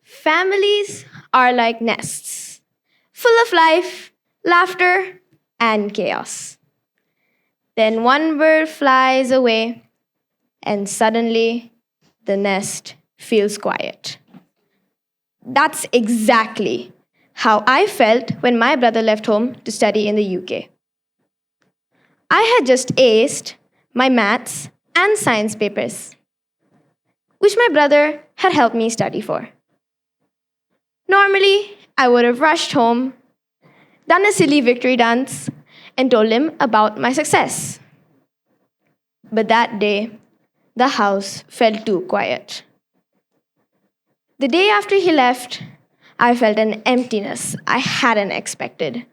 Families are like nests, full of life, laughter, and chaos. Then one bird flies away, and suddenly the nest feels quiet. That's exactly how I felt when my brother left home to study in the UK. I had just aced my maths and science papers, which my brother had helped me study for. Normally, I would have rushed home, done a silly victory dance, and told him about my success. But that day, the house felt too quiet. The day after he left, I felt an emptiness I hadn't expected.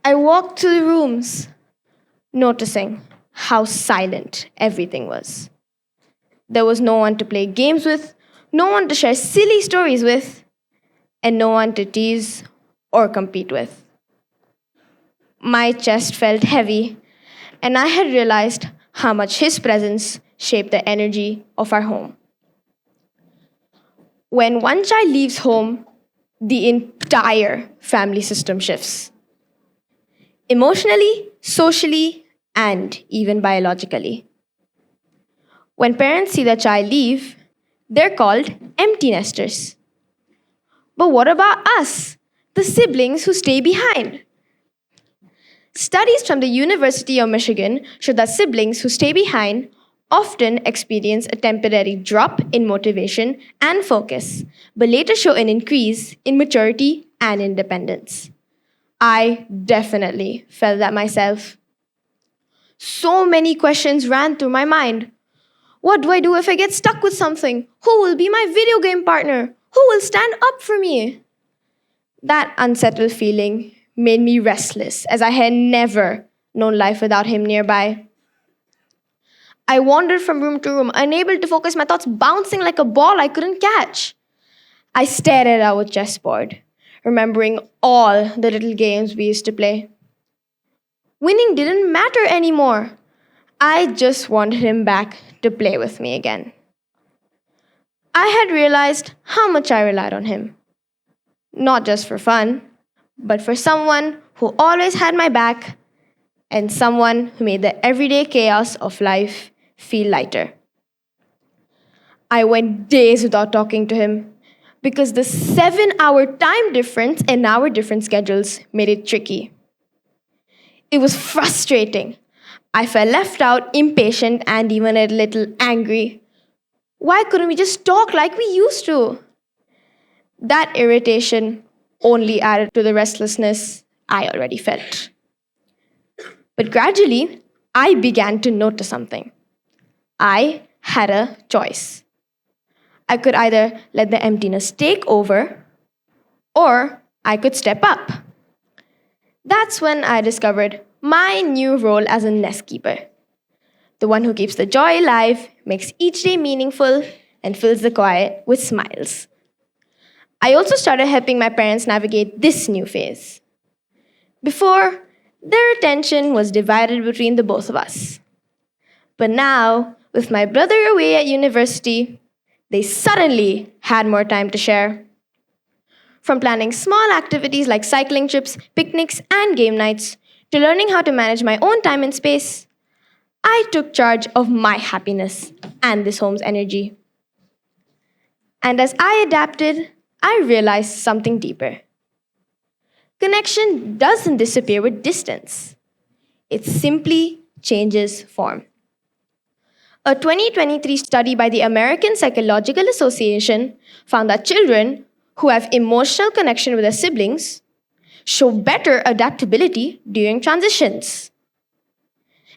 I walked through the rooms, noticing how silent everything was. There was no one to play games with, no one to share silly stories with, and no one to tease or compete with. My chest felt heavy, and I had realized how much his presence shaped the energy of our home. When one child leaves home, the entire family system shifts. Emotionally, socially, and even biologically. When parents see their child leave, they're called empty nesters. But what about us, the siblings who stay behind? Studies from the University of Michigan show that siblings who stay behind often experience a temporary drop in motivation and focus, but later show an increase in maturity and independence. I definitely felt that myself. So many questions ran through my mind. What do I do if I get stuck with something? Who will be my video game partner? Who will stand up for me? That unsettled feeling made me restless, as I had never known life without him nearby. I wandered from room to room, unable to focus, my thoughts bouncing like a ball I couldn't catch. I stared at our chessboard, remembering all the little games we used to play. Winning didn't matter anymore. I just wanted him back to play with me again. I had realized how much I relied on him. Not just for fun, but for someone who always had my back and someone who made the everyday chaos of life feel lighter. I went days without talking to him because the 7-hour time difference and our different schedules made it tricky. It was frustrating. I felt left out, impatient, and even a little angry. Why couldn't we just talk like we used to? That irritation only added to the restlessness I already felt. But gradually, I began to notice something. I had a choice. I could either let the emptiness take over, or I could step up. That's when I discovered my new role as a nest keeper. The one who keeps the joy alive, makes each day meaningful, and fills the quiet with smiles. I also started helping my parents navigate this new phase. Before, their attention was divided between the both of us. But now, with my brother away at university, they suddenly had more time to share. From planning small activities like cycling trips, picnics, and game nights, to learning how to manage my own time and space, I took charge of my happiness and this home's energy. And as I adapted, I realized something deeper. Connection doesn't disappear with distance. It simply changes form. A 2023 study by the American Psychological Association found that children who have emotional connection with their siblings show better adaptability during transitions.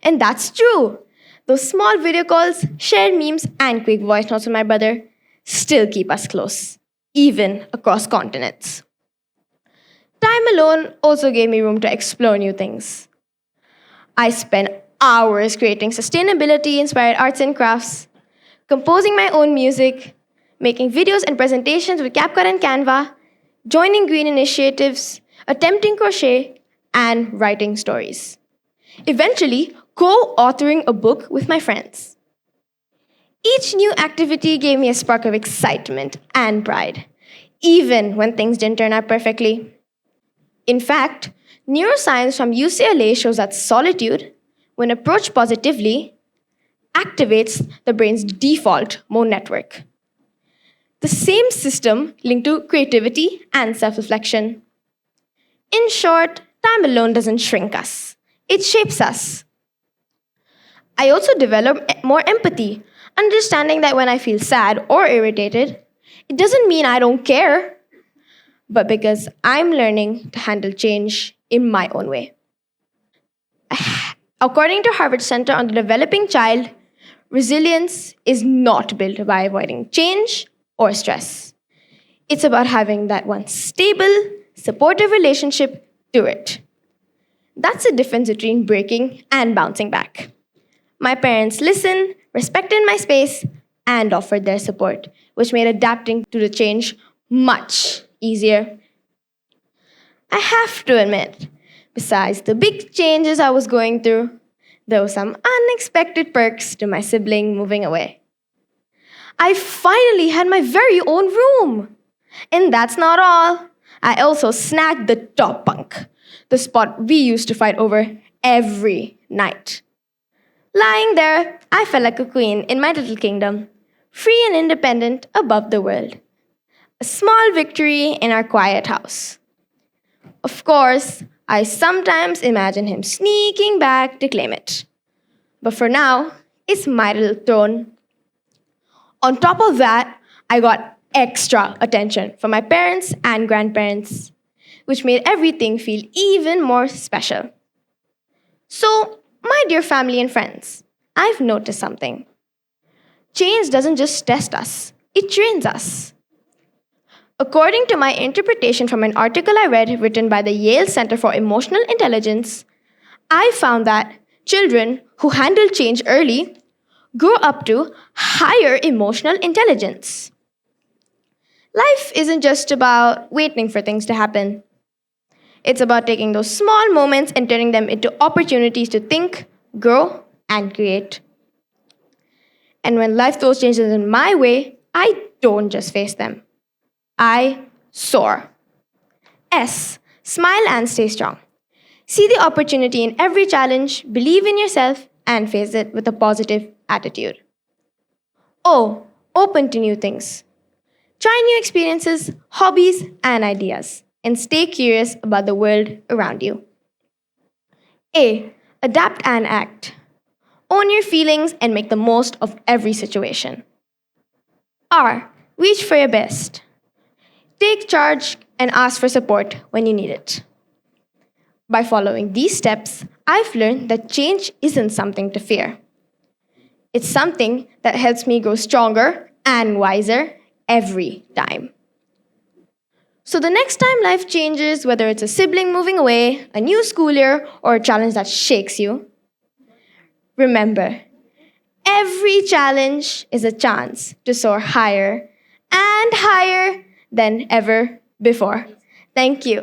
And that's true. Those small video calls, shared memes, and quick voice notes with my brother still keep us close, even across continents. Time alone also gave me room to explore new things. I spent hours creating sustainability inspired arts and crafts, composing my own music, making videos and presentations with CapCut and Canva, joining green initiatives, attempting crochet, and writing stories. Eventually, co authoring a book with my friends. Each new activity gave me a spark of excitement and pride, even when things didn't turn out perfectly. In fact, neuroscience from UCLA shows that solitude, when approached positively, activates the brain's default mode network. The same system linked to creativity and self reflection. In short, time alone doesn't shrink us, it shapes us. I also developed more empathy, understanding that when I feel sad or irritated, it doesn't mean I don't care, but because I'm learning to handle change in my own way. According to Harvard Center on the Developing Child, resilience is not built by avoiding change or stress. It's about having that one stable, supportive relationship to it. That's the difference between breaking and bouncing back. My parents listened, respected my space, and offered their support, which made adapting to the change much easier. I have to admit, besides the big changes I was going through, there were some unexpected perks to my sibling moving away. I finally had my very own room. And that's not all. I also snagged the top bunk, the spot we used to fight over every night. Lying there, I felt like a queen in my little kingdom, free and independent above the world. A small victory in our quiet house. Of course, I sometimes imagine him sneaking back to claim it. But for now, it's my little throne. On top of that, I got extra attention from my parents and grandparents, which made everything feel even more special. So, my dear family and friends, I've noticed something. Change doesn't just test us, it trains us. According to my interpretation from an article I read written by the Yale Center for Emotional Intelligence, I found that children who handle change early grow up to higher emotional intelligence. Life isn't just about waiting for things to happen. It's about taking those small moments and turning them into opportunities to think, grow, and create. And when life throws changes in my way, I don't just face them. I soar. S. Smile and stay strong. See the opportunity in every challenge, believe in yourself, and face it with a positive attitude. O. Open to new things. Try new experiences, hobbies, and ideas, and stay curious about the world around you. A. Adapt and act. Own your feelings and make the most of every situation. R. Reach for your best. Take charge and ask for support when you need it. By following these steps, I've learned that change isn't something to fear. It's something that helps me grow stronger and wiser every time. So the next time life changes, whether it's a sibling moving away, a new school year, or a challenge that shakes you, remember, every challenge is a chance to soar higher and higher than ever before. Thank you.